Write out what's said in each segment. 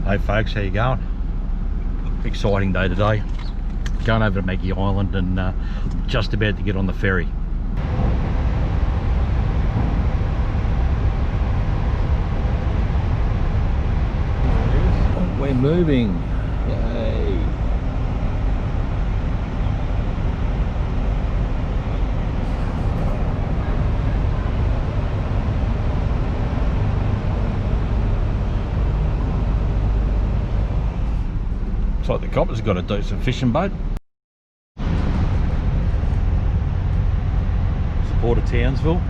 Hey folks, how you going? Exciting day today. Going over to Maggie Island and just about to get on the ferry. We're moving. Yay. Looks like the coppers have got a decent fishing boat. Port of Townsville.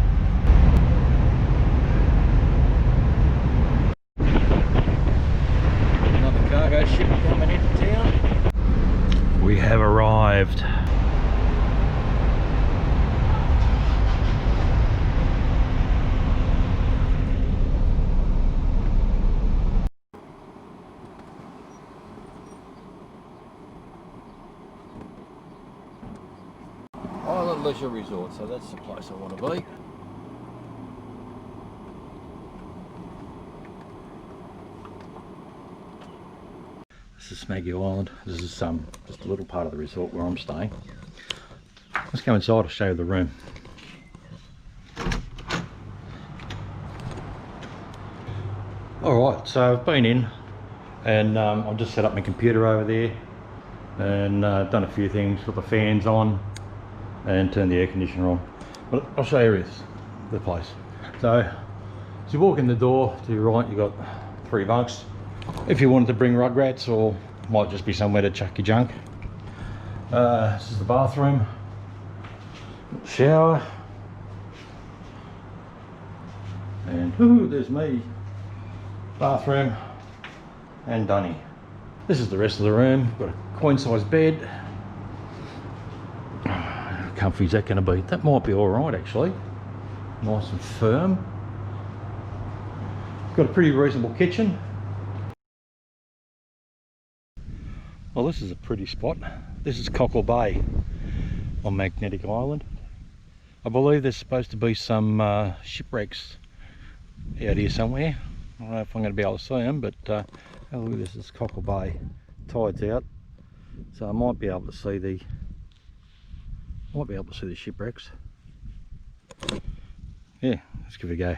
Another cargo ship coming into town. We have arrived. Island Leisure Resort, so that's the place I want to be. This is Maggie Island. This is just a little part of the resort where I'm staying. Let's go inside, I'll show you the room. Alright, so I've been in and I've just set up my computer over there and done a few things, got the fans on and turn the air conditioner on. But I'll show you the place. So as you walk in the door to your right, you've got 3 bunks. If you wanted to bring rugrats, or might just be somewhere to chuck your junk. This is the bathroom, shower, and there's me, bathroom and Dunny. This is the rest of the room. Got a queen size bed. How comfy is that going to be? That might be all right actually. Nice and firm. Got a pretty reasonable kitchen. Well, this is a pretty spot. This is Cockle Bay on Magnetic Island. I believe there's supposed to be some shipwrecks out here somewhere. I don't know if I'm going to be able to see them, but oh, look at this. It's Cockle Bay. Tide's out, so I might be able to see the shipwrecks. Yeah, let's give it a go.